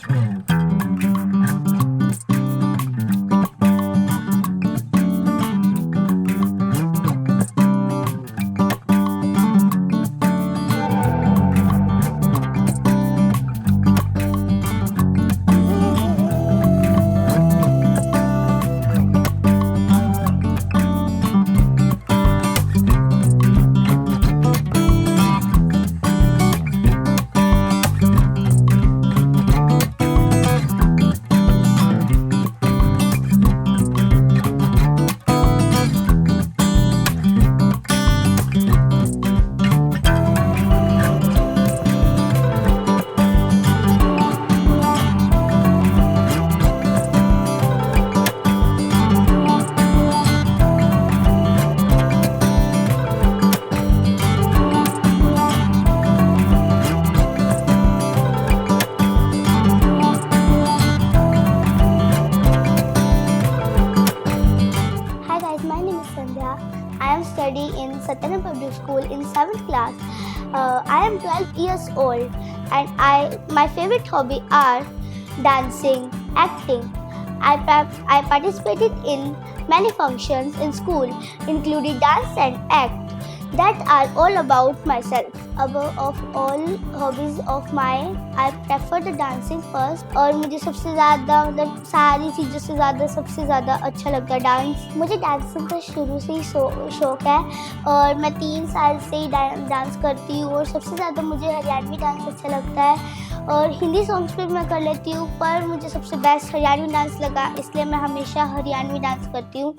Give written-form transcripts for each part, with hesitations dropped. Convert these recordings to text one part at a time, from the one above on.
Hi guys, my name is Sandhya. I am studying in Satyanam Public School in 7th class. I am 12 years old and my favorite hobby are dancing, acting. I participated in many functions in school including dance and act that are all about myself. Above of all hobbies of mine, I prefer the dancing first और मुझे सबसे ज़्यादा मतलब सारी चीज़ों से ज़्यादा सबसे ज़्यादा अच्छा लगता है डांस। मुझे डांसिंग का शुरू से ही शौक है और मैं 3 साल से ही डांस करती हूँ और सबसे ज़्यादा मुझे हरियाणवी डांस अच्छा लगता है और हिंदी सॉन्ग्स भी मैं कर लेती हूँ पर मुझे सबसे बेस्ट हरियाणवी डांस लगा इसलिए मैं हमेशा हरियाणवी डांस करती हूँ।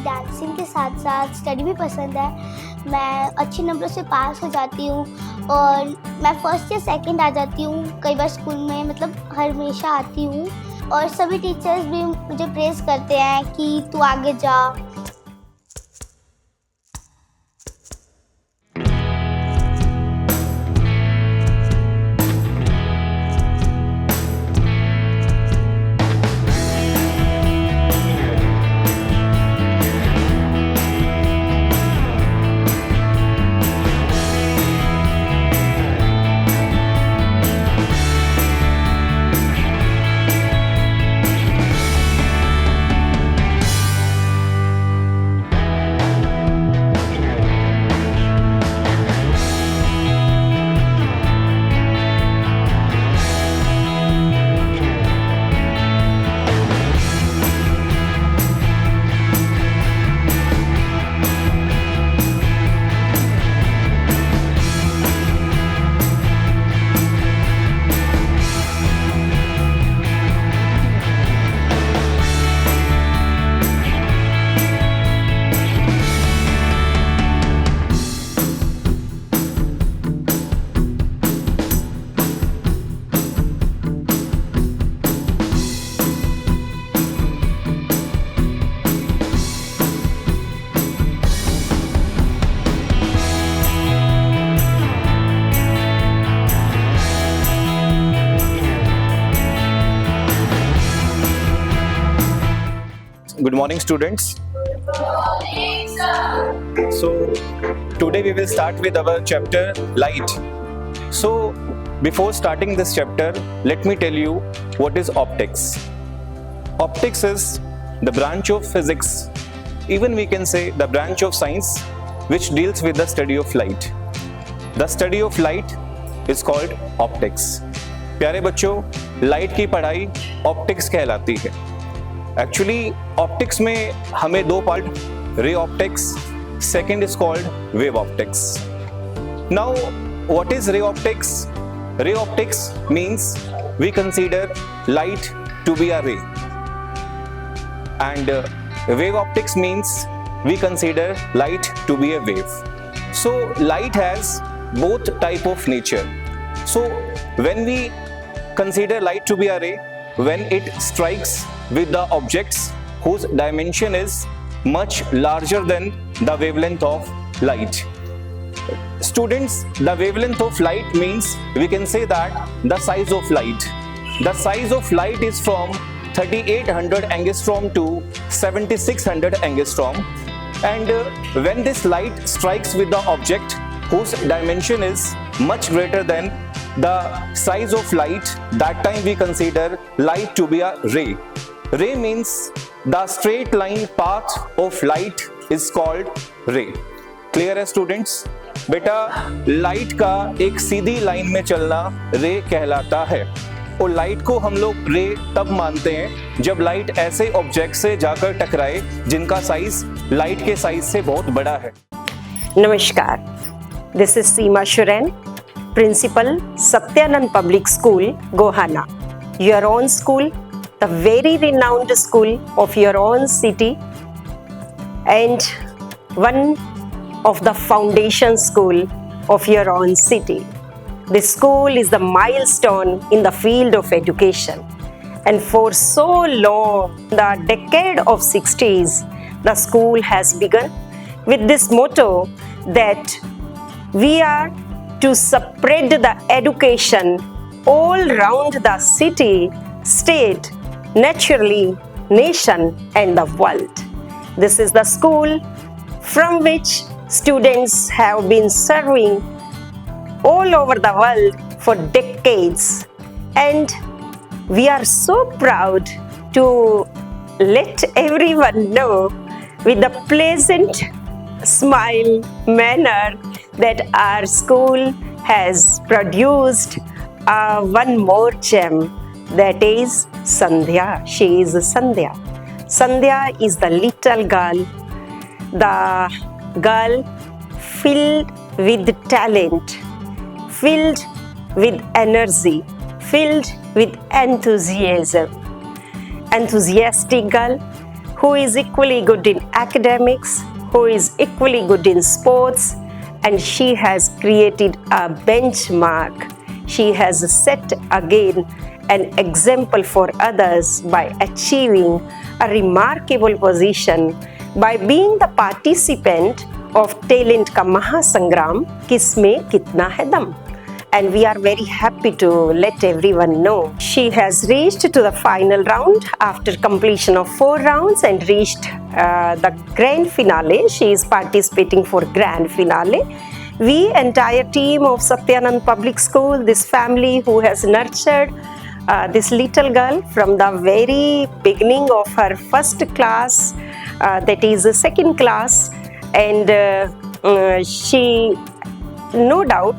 डांसिंग के साथ साथ स्टडी भी पसंद है। मैं अच्छे नंबरों से पास हो जाती हूँ और मैं फर्स्ट या सेकंड आ जाती हूँ कई बार स्कूल में मतलब हमेशा आती हूँ और सभी टीचर्स भी मुझे प्रेज़ करते हैं कि तू आगे जा। Good morning, students. So today we will start with our chapter light. So before starting this chapter, let me tell you what is optics. Optics is the branch of physics, even we can say the branch of science which deals with the study of light. The study of light is called optics. प्यारे बच्चों, light की पढ़ाई optics कहलाती है। Actually optics में हमें दो part, ray optics, second is called wave optics. Now what is ray optics? Ray optics means we consider light to be a ray, and wave optics means we consider light to be a wave. So light has both type of nature. So when we consider light to be a ray, when it strikes with the objects whose dimension is much larger than the wavelength of light. Students, the wavelength of light means we can say that the size of light. The size of light is from 3800 angstrom to 7600 angstrom, and when this light strikes with the object whose dimension is much greater than the size of light, that time we consider light to be a ray. Ray means the straight line path of light is called ray. Clear है students? बेटा light का एक सीधी line में चलना रे कहलाता है, और लाइट को हम लोग रे तब मानते हैं जब लाइट ऐसे ऑब्जेक्ट से जाकर टकराए जिनका साइज लाइट के साइज से बहुत बड़ा है. नमस्कार, this is Seema Shurain, principal Satyanand public school Gohana, your own school, the very renowned school of your own city and one of the foundation school of your own city. This school is the milestone in the field of education, and for so long, the decade of 60s, the school has begun with this motto that we are to spread the education all round the city, state, naturally, nation and the world. This is the school from which students have been serving all over the world for decades, and we are so proud to let everyone know with a pleasant smile manner that our school has produced one more gem, that is Sandhya. She is Sandhya. Sandhya is the little girl, the girl filled with talent, filled with energy, filled with enthusiasm. Enthusiastic girl who is equally good in academics, who is equally good in sports, and she has created a benchmark. She has set again an example for others by achieving a remarkable position by being the participant of Talent Ka Mahasangram, Kisme Kitna Hai Dam. And we are very happy to let everyone know she has reached to the final round after completion of 4 rounds and reached the grand finale. She is participating for grand finale. We, entire team of Satyanand Public School, this family who has nurtured this little girl from the very beginning of her first class, that is the second class, and she no doubt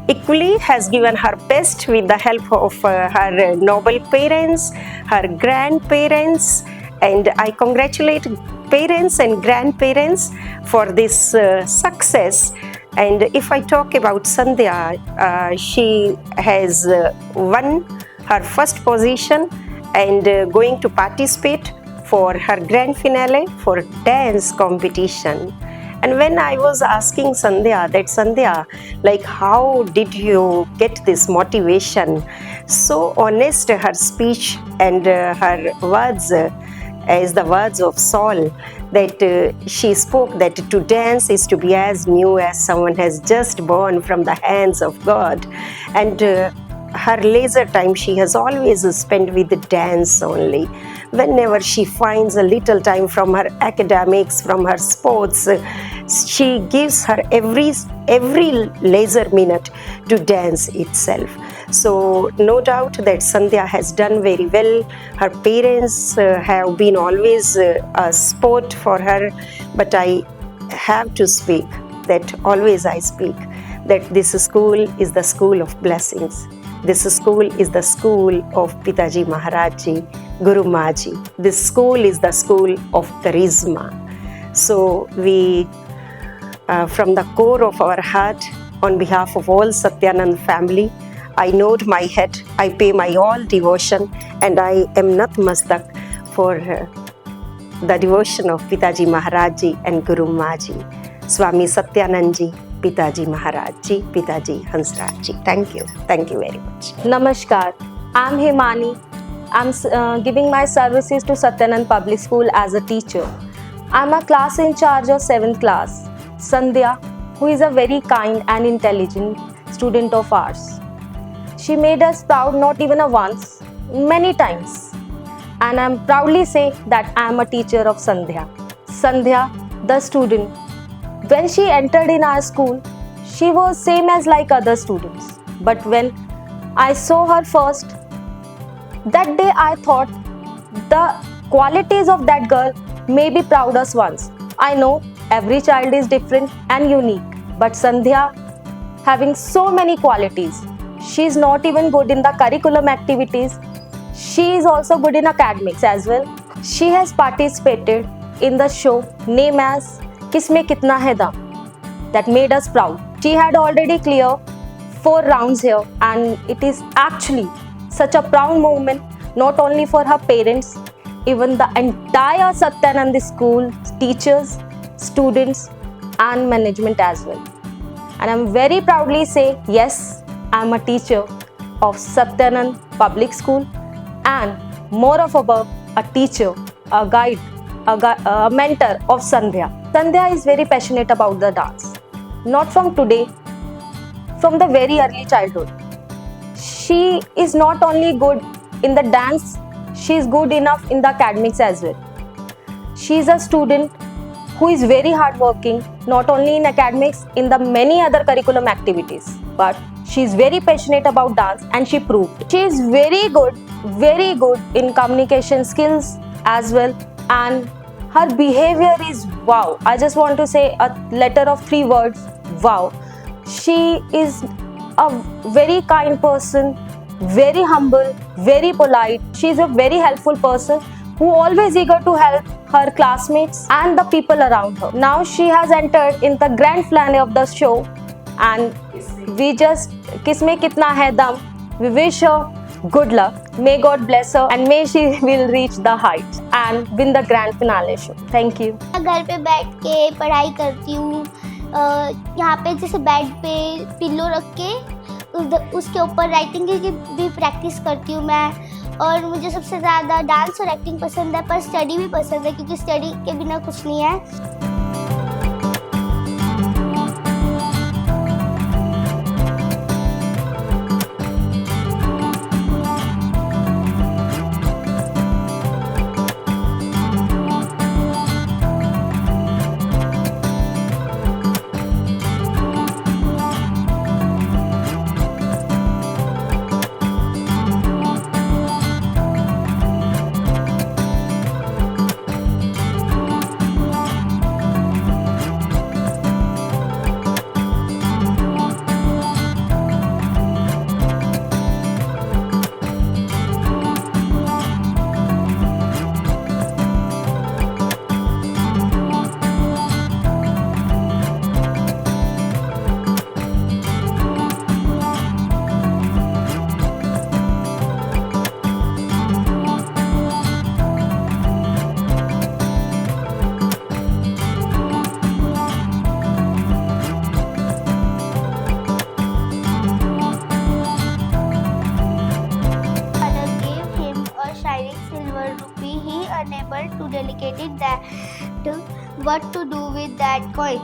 equally has given her best with the help of her noble parents, her grandparents, and I congratulate parents and grandparents for this success. And if I talk about Sandhya, she has won her first position and going to participate for her grand finale for dance competition. And when I was asking Sandhya that, Sandhya, like how did you get this motivation? So honest her speech and her words as the words of Saul, that she spoke that to dance is to be as new as someone has just born from the hands of God. And her leisure time she has always spent with the dance only. Whenever she finds a little time from her academics, from her sports, she gives her every leisure minute to dance itself. So no doubt that Sandhya has done very well. Her parents have been always a support for her, but I have to speak that always I speak that this school is the school of blessings. This school is the school of Pitaji Maharaj Ji, Guru Maa Ji. This school is the school of charisma. So we, from the core of our heart, on behalf of all Satyanand family, I nod my head, I pay my all devotion, and I am natmastak for the devotion of Pitaji Maharaj Ji and Guru Ma Ji, Swami Satyanand Ji, Pitaji Maharaj Ji, Pitaji Hansraj Ji. Thank you very much. Namaskar, I'm Himani. I'm giving my services to Satyanand Public School as a teacher. I'm a class in charge of 7th class. Sandhya, who is a very kind and intelligent student of ours. She made us proud not even once, many times. And I'm proudly say that I'm a teacher of Sandhya. Sandhya, the student, when she entered in our school, she was same as like other students. But when I saw her first, that day I thought the qualities of that girl may be proudest ones. I know every child is different and unique, but Sandhya having so many qualities. She is not even good in the curriculum activities. She is also good in academics as well. She has participated in the show named as Kisme Kitna Hai Dam that made us proud. She had already cleared 4 rounds here, and it is actually such a proud moment not only for her parents, even the entire Satyanand school, teachers, students and management as well. And I'm very proudly say, yes, I'm a teacher of Satyanand Public School, and more of above, a teacher, a guide, a mentor of Sandhya. Sandhya is very passionate about the dance. Not from today, from the very early childhood. She is not only good in the dance, she is good enough in the academics as well. She is a student who is very hardworking, not only in academics, in the many other curriculum activities, but she is very passionate about dance, and she proved. She is very good in communication skills as well, and her behavior is wow. I just want to say a letter of 3 words, wow. She is a very kind person, very humble, very polite. She is a very helpful person who always eager to help her classmates and the people around her. Now she has entered in the grand finale of the show, and we just Kisme Kitna Hai Dam. We wish her good luck. May God bless her, and may she will reach the heights and win the grand finale show. Thank you. घर पे बैठ के पढ़ाई करती हूँ, यहाँ पे जैसे बेड पे पिल्लो रख के उसके ऊपर राइटिंग की भी प्रैक्टिस करती हूँ मैं। और मुझे सबसे ज़्यादा डांस और एक्टिंग पसंद है, पर स्टडी भी पसंद है, क्योंकि स्टडी के बिना कुछ नहीं है। Unable to delegate that what to do with that coin.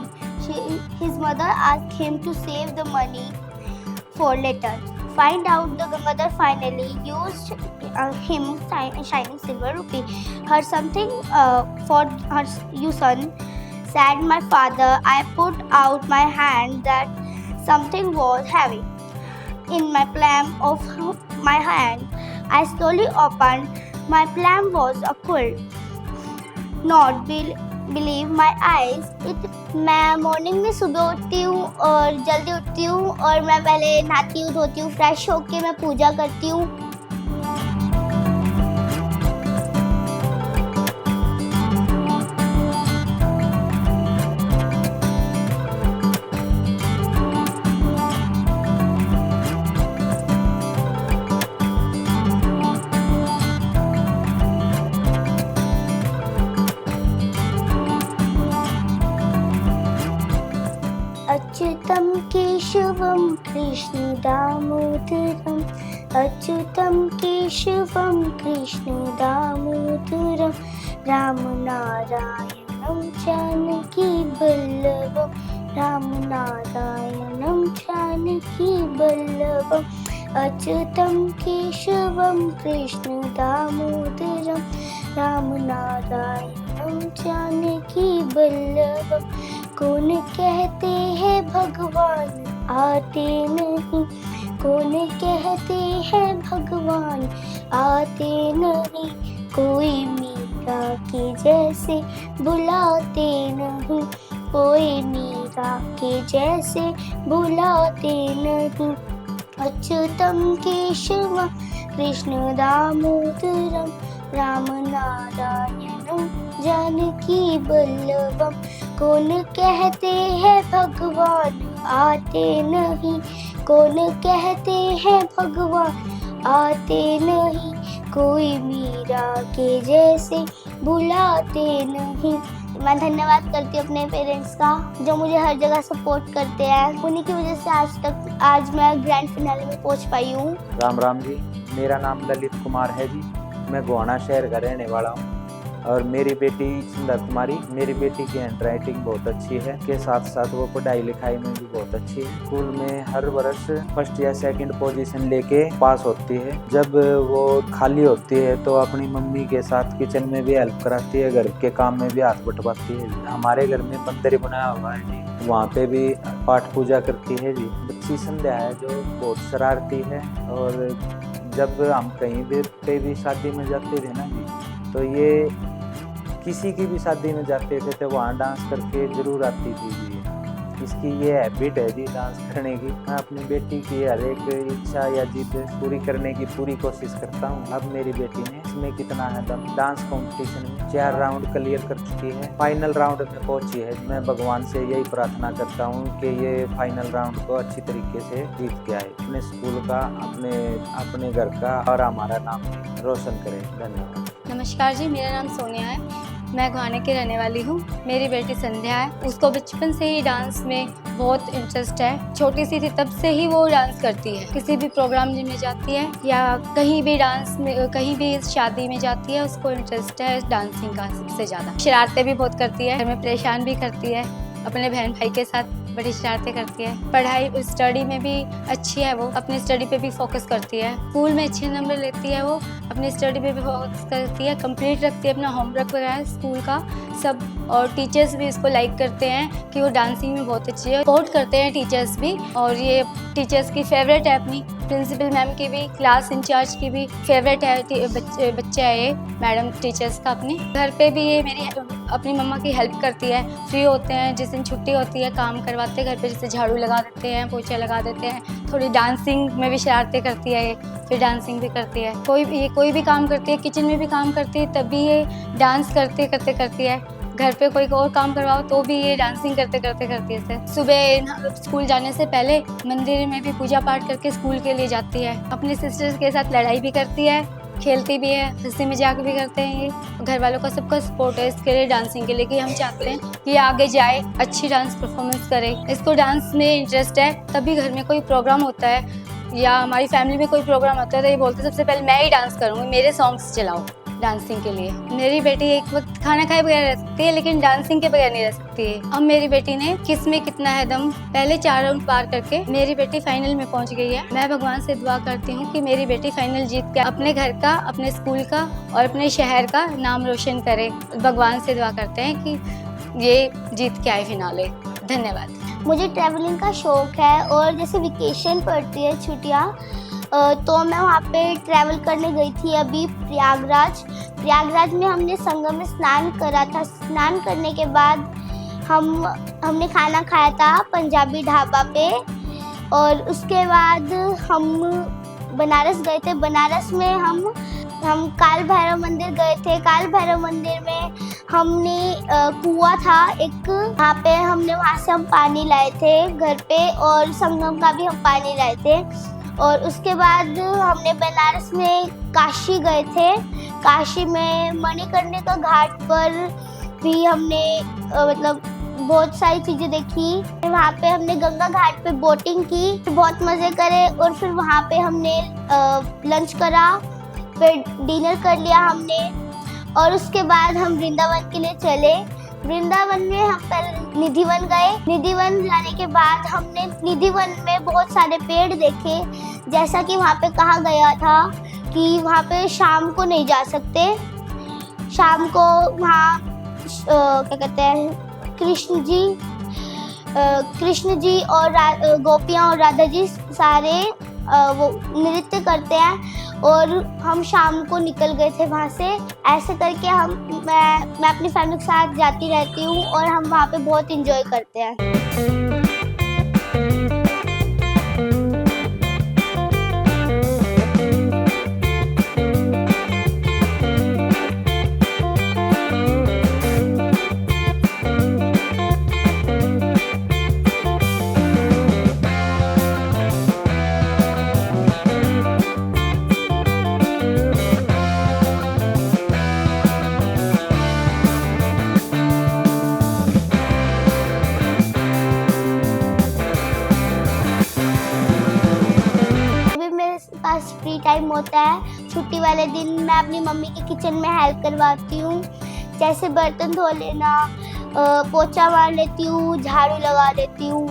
His mother asked him to save the money for later. Find out the mother finally used him shining silver rupee. Her something for her you son. Said my father, I put out my hand that something was heavy. In my palm of my hand, I slowly opened. My palm was a cold. Not believe my eyes. मैं morning में सुबह उठती हूँ और जल्दी उठती हूँ और मैं पहले नहाती हूँ, धोती हूँ, फ्रेश होके मैं पूजा करती हूँ। केशवं कृष्णदामोदरं अच्युतं केशवं कृष्णदामोदरं रामनारायणं जानकीवल्लभं रामनारायणं जानकीवल्लभम् अच्युतं केशवं कृष्णदामोदरं रामनारायणं जानकीवल्लभं। कौन कहते हैं भगवान आते नहीं, कौन कहते हैं भगवान आते नहीं, कोई मीरा के जैसे बुलाते नहीं, कोई मीरा के जैसे बुलाते नहीं। अच्युतं केशवं कृष्णदामोदरं रामनारायणं जानकीवल्लभं। कौन कहते हैं भगवान आते नहीं, कौन कहते हैं भगवान आते नहीं, कोई मीरा के जैसे बुलाते नहीं। मैं धन्यवाद करती हूँ अपने पेरेंट्स का जो मुझे हर जगह सपोर्ट करते हैं। उन्हीं की वजह से आज मैं ग्रैंड फिनाले में पहुँच पाई हूँ। राम राम जी, मेरा नाम ललित कुमार है जी। मैं गोहाना शहर का रहने वाला हूँ और मेरी बेटी सुंदर कुमारी, मेरी बेटी की हैंड राइटिंग बहुत अच्छी है, के साथ साथ वो पढ़ाई लिखाई में भी बहुत अच्छी है। स्कूल में हर वर्ष फर्स्ट या सेकंड पोजीशन लेके पास होती है। जब वो खाली होती है तो अपनी मम्मी के साथ किचन में भी हेल्प कराती है, घर के काम में भी हाथ बटवाती है। हमारे घर में मंदिर बनाया हुआ है जी, वहाँ पे भी पाठ पूजा करती है जी। बच्ची संध्या है जो बहुत शरारती है और जब हम कहीं भी शादी में जाते थे ना जी, तो ये किसी की भी शादी में जाते थे तो वहाँ डांस करके जरूर आती थी जी। इसकी ये हैबिट है जी डांस करने की। मैं अपनी बेटी की हर एक इच्छा या जिद पूरी करने की पूरी कोशिश करता हूँ। अब मेरी बेटी ने इसमें कितना है दम, डांस कंपटीशन में 4 राउंड क्लियर कर चुकी है, फाइनल राउंड में पहुंची है। मैं भगवान से यही प्रार्थना करता हूँ कि ये फाइनल राउंड को अच्छी तरीके से जीत के आए, अपने स्कूल का, अपने घर का और हमारा नाम रोशन करे। धन्यवाद। नमस्कार जी, मेरा नाम सोनिया है, मैं गोहाना की रहने वाली हूँ। मेरी बेटी संध्या है, उसको बचपन से ही डांस में बहुत इंटरेस्ट है। छोटी सी थी तब से ही वो डांस करती है। किसी भी प्रोग्राम में जाती है या कहीं भी डांस में, कहीं भी शादी में जाती है, उसको इंटरेस्ट है डांसिंग का सबसे ज़्यादा। शरारतें भी बहुत करती है, घर में परेशान भी करती है, अपने बहन भाई के साथ बड़ी शरारतें करती है। पढ़ाई स्टडी में भी अच्छी है, वो अपनी स्टडी पे भी फोकस करती है। स्कूल में अच्छे नंबर लेती है, वो अपनी स्टडी पे भी फोकस करती है, कंप्लीट रखती है अपना होमवर्क वगैरह स्कूल का सब। और टीचर्स भी इसको लाइक करते हैं कि वो डांसिंग में बहुत अच्छी है, सपोर्ट करते हैं टीचर्स भी। और ये टीचर्स की फेवरेट है, अपनी प्रिंसिपल मैम की भी, क्लास इंचार्ज की भी फेवरेट है। बच्चा है ये मैडम टीचर्स का। अपनी घर पे भी ये मेरी अपनी मम्मा की हेल्प करती है। फ्री होते हैं, जिस दिन छुट्टी होती है काम करवाते हैं घर पे, जैसे झाड़ू लगा देते हैं, पोछा लगा देते हैं। थोड़ी डांसिंग में भी शरारतें करती है ये, फिर डांसिंग भी करती है। कोई भी काम करती है, किचन में भी काम करती है, तब भी ये डांस करते करती है। घर पे कोई और काम करवाओ तो भी ये डांसिंग करते करती है। सुबह स्कूल जाने से पहले मंदिर में भी पूजा पाठ करके स्कूल के लिए जाती है। अपने सिस्टर्स के साथ लड़ाई भी करती है, खेलती भी है, हंसी मजाक भी करते हैं। ये घर वालों का सबका सपोर्ट है इसके लिए, डांसिंग के लिए, कि हम चाहते हैं कि ये आगे जाए, अच्छी डांस परफॉर्मेंस करे। इसको डांस में इंटरेस्ट है, तभी घर में कोई प्रोग्राम होता है या हमारी फैमिली में कोई प्रोग्राम होता है तो ये बोलते सबसे पहले मैं ही डांस करूँगी, मेरे सॉन्ग्स चलाओ डांसिंग के लिए। मेरी बेटी एक वक्त खाना खाए बगैर रह सकती है, लेकिन डांसिंग के बगैर नहीं रह सकती है। अब मेरी बेटी ने किस में कितना है दम, पहले 4 राउंड पार करके मेरी बेटी फाइनल में पहुंच गई है। मैं भगवान से दुआ करती हूँ कि मेरी बेटी फाइनल जीत के अपने घर का, अपने स्कूल का और अपने शहर का नाम रोशन करे। भगवान से दुआ करते हैं कि ये जीत के आए फिनाले। धन्यवाद। मुझे ट्रैवलिंग का शौक है और जैसे वेकेशन पड़ती है, छुट्टियाँ, तो मैं वहाँ पे ट्रैवल करने गई थी अभी प्रयागराज में। हमने संगम में स्नान करा था। स्नान करने के बाद हमने खाना खाया था पंजाबी ढाबा पे, और उसके बाद हम बनारस गए थे। बनारस में हम काल भैरव मंदिर गए थे। काल भैरव मंदिर में हमने कुआं था एक, वहाँ पे वहाँ से हम पानी लाए थे घर पे, और संगम का भी हम पानी लाए थे। और उसके बाद हमने बनारस में काशी गए थे। काशी में मणिकर्णिका घाट पर भी हमने बहुत सारी चीजें देखी। वहाँ पे हमने गंगा घाट पे बोटिंग की, बहुत मजे करे और फिर वहाँ पे हमने लंच करा, फिर डिनर कर लिया हमने और उसके बाद हम वृंदावन के लिए चले। वृंदावन में हम पहले निधिवन गए। निधिवन जाने के बाद हमने निधिवन में बहुत सारे पेड़ देखे। जैसा कि वहाँ पे कहा गया था कि वहाँ पे शाम को नहीं जा सकते, शाम को वहाँ क्या कहते हैं कृष्ण जी और गोपियाँ और राधा जी सारे वो नृत्य करते हैं और हम शाम को निकल गए थे वहाँ से। ऐसे करके मैं अपनी फैमिली के साथ जाती रहती हूँ और हम वहाँ पे बहुत एंजॉय करते हैं। पास फ्री टाइम होता है, छुट्टी वाले दिन मैं अपनी मम्मी के किचन में हेल्प करवाती हूँ, जैसे बर्तन धो लेना, पोछा मार लेती हूँ, झाड़ू लगा लेती हूँ।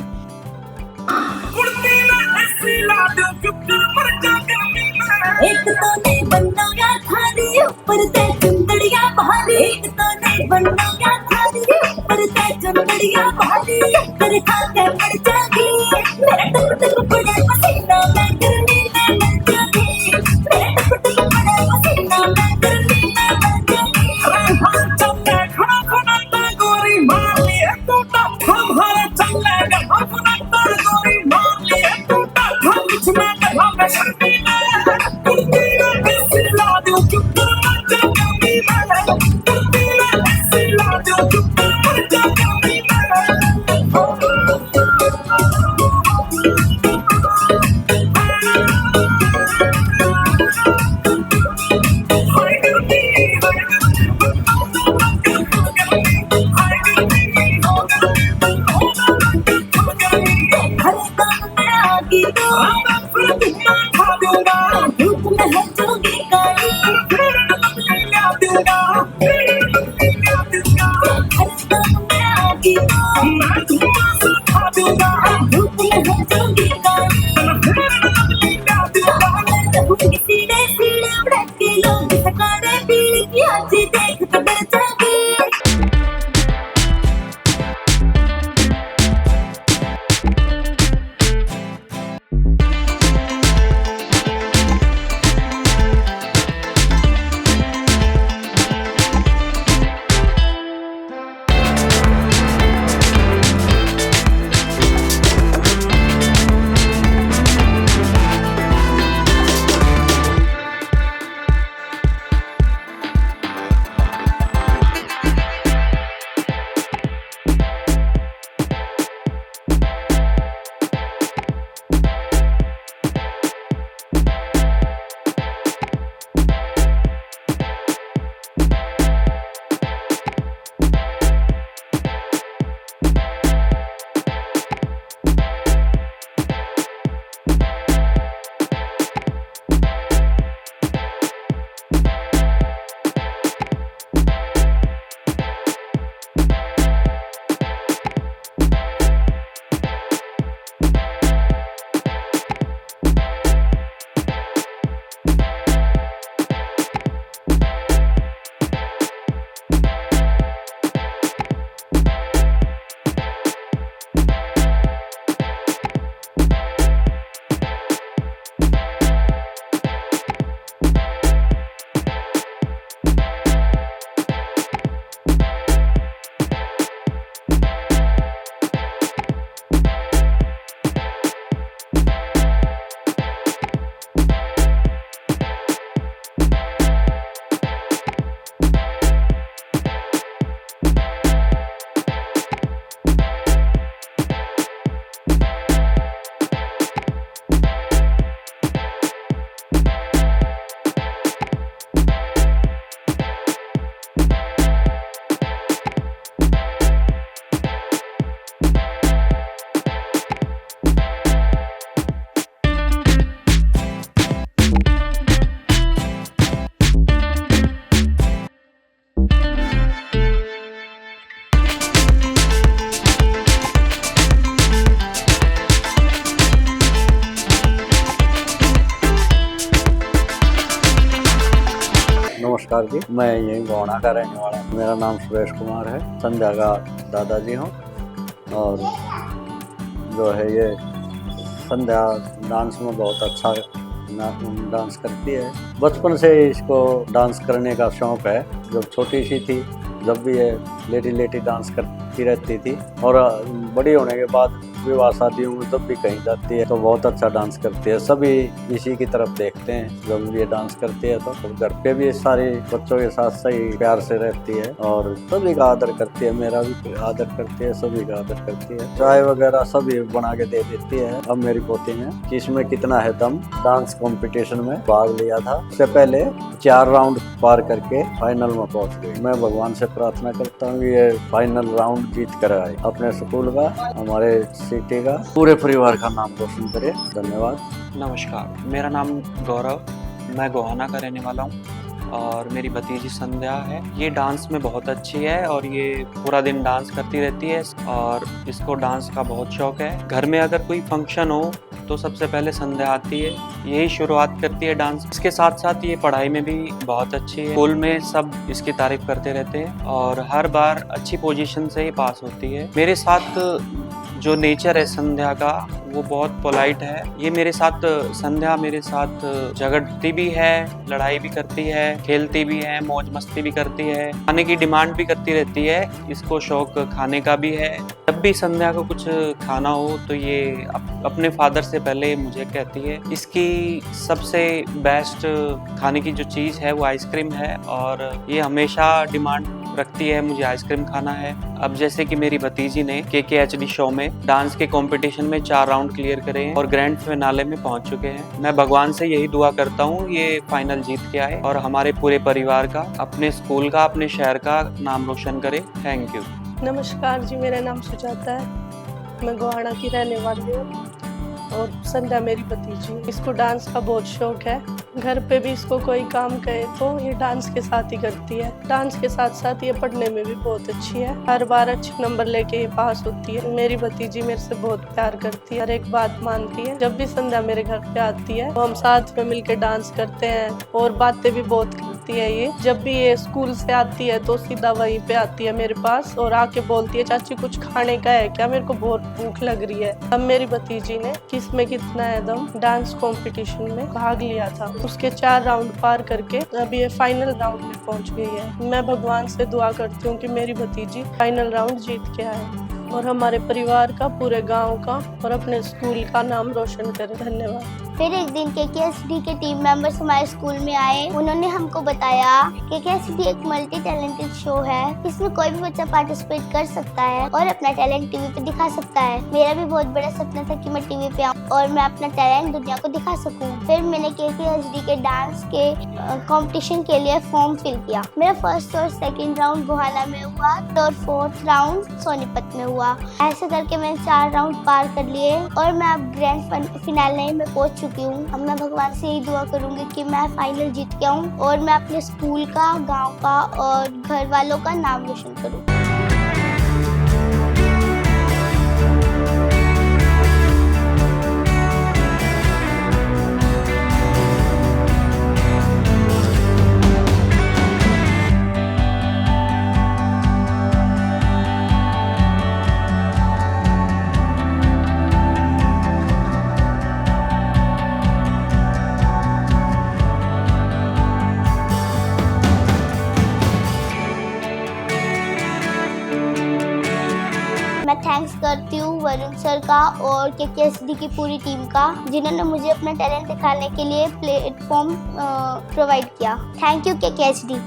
एक तो नहीं बनना या थारी ऊपर ते चुंदड़िया भारी, एक तो नहीं बनना या थारी ऊपर ते चुंदड़िया भारी, तेरे खाते पड़ जागी मेरा टुक टुक पड़े पसीना मैं गिरनी में मर जागी, मेरा टुक टुक पड़े पसीना मैं गिरनी में मर जागी। चलने खड़ा खड़ा ना गोरी मार लिए टूटा हमारा चलेगा अपना गोरी मार लिए टूटा हम कुछ ना कहा मैं शर्मीला नमस्कार जी, मैं यही गोहाना का रहने वाला हूँ। मेरा नाम सुरेश कुमार है, संध्या का दादाजी हूँ। और जो है ये संध्या डांस में बहुत अच्छा डांस करती है। बचपन से ही इसको डांस करने का शौक है। जब छोटी सी थी जब भी ये लेटी डांस करती रहती थी, और बड़ी होने के बाद विवाह शादियों में जब भी कहीं जाती है तो बहुत अच्छा डांस करती है। सभी इसी की तरफ देखते हैं जब ये डांस करती है। तो घर पे भी सारे बच्चों के साथ सही प्यार से रहती है और सभी का आदर करती है। मेरा भी आदर करती है, सभी का आदर करती है। चाय वगैरह सभी बना के दे देती है। अब मेरी पोती ने कि इसमें कितना है दम डांस कंपटीशन में भाग लिया था। उससे पहले 4 राउंड पार करके फाइनल में पहुंच गई। मैं भगवान से प्रार्थना करता हूँ ये फाइनल राउंड जीत कर आए, अपने स्कूल का, हमारे सिटी का, पूरे परिवार का नाम रोशन करे। धन्यवाद। नमस्कार, मेरा नाम गौरव, मैं गोहाना का रहने वाला हूँ और मेरी भतीजी संध्या है। ये डांस में बहुत अच्छी है और ये पूरा दिन डांस करती रहती है और इसको डांस का बहुत शौक है। घर में अगर कोई फंक्शन हो तो सबसे पहले संध्या आती है, यही शुरुआत करती है डांस। इसके साथ साथ ये पढ़ाई में भी बहुत अच्छी है। स्कूल में सब इसकी तारीफ करते रहते हैं और हर बार अच्छी पोजीशन से ही पास होती है। मेरे साथ जो नेचर है संध्या का वो बहुत पोलाइट है। ये संध्या मेरे साथ झगड़ती भी है, लड़ाई भी करती है, खेलती भी है, मौज मस्ती भी करती है, खाने की डिमांड भी करती रहती है। इसको शौक खाने का भी है। जब भी संध्या को कुछ खाना हो तो ये अपने फादर से पहले मुझे कहती है। इसकी सबसे बेस्ट खाने की जो चीज़ है वो आइसक्रीम है और ये हमेशा डिमांड रखती है मुझे आइसक्रीम खाना है। अब जैसे कि मेरी भतीजी ने KKHD शो में डांस के कंपटीशन में 4 राउंड क्लियर करे हैं और ग्रैंड फिनाले में पहुंच चुके हैं। मैं भगवान से यही दुआ करता हूं ये फाइनल जीत के आए और हमारे पूरे परिवार का, अपने स्कूल का, अपने शहर का नाम रोशन करे। Thank you. नमस्कार जी, मेरा नाम सुजाता है, मैं गोहाना की रहने वाली हूँ और संध्या मेरी भतीजी। इसको डांस का बहुत शौक है। घर पे भी इसको कोई काम कहे तो ये डांस के साथ ही करती है। डांस के साथ साथ ये पढ़ने में भी बहुत अच्छी है। हर बार अच्छे नंबर लेके ये पास होती है। मेरी भतीजी मेरे से बहुत प्यार करती है, हर एक बात मानती है। जब भी संध्या मेरे घर पे आती है तो हम साथ में मिलकर डांस करते हैं और बातें भी बहुत करती है। ये जब भी ये स्कूल से आती है तो सीधा वहीं पे आती है मेरे पास और आके बोलती है चाची कुछ खाने का है क्या, मेरे को बहुत भूख लग रही है। अब मेरी भतीजी ने किसमें कितना है दम डांस कंपटीशन में भाग लिया था। उसके 4 राउंड पार करके अभी ये फाइनल राउंड में पहुंच गई है। मैं भगवान से दुआ करती हूँ कि मेरी भतीजी फाइनल राउंड जीत के आए और हमारे परिवार का, पूरे गांव का और अपने स्कूल का नाम रोशन करे। धन्यवाद। फिर एक दिन KKHD के टीम मेंबर्स हमारे स्कूल में आए। उन्होंने हमको बताया KKHD एक मल्टी टैलेंटेड शो है, इसमें कोई भी बच्चा पार्टिसिपेट कर सकता है और अपना टैलेंट टीवी पे दिखा सकता है। मेरा भी बहुत बड़ा सपना था कि मैं टीवी पे आऊँ और मैं अपना टैलेंट दुनिया को दिखा सकूं। फिर मैंने KKHD के डांस के कंपटीशन के लिए फॉर्म फिल किया। मेरा फर्स्ट और सेकंड राउंड गोहाना में हुआ और 4th राउंड सोनीपत में हुआ। ऐसे करके मैंने 4 राउंड पार कर लिए और मैं अब ग्रैंड फिनाले में पहुंच चुकी हूँ। अब मैं भगवान से यही दुआ करूंगी कि मैं फाइनल जीत के आऊँ और मैं अपने स्कूल का, गांव का और घर वालों का नाम रोशन करूँ। मैं थैंक्स करती हूँ वरुण सर का और KKHD की पूरी टीम का, जिन्होंने मुझे अपना टैलेंट दिखाने के लिए प्लेटफॉर्म प्रोवाइड किया। Thank you KKHD।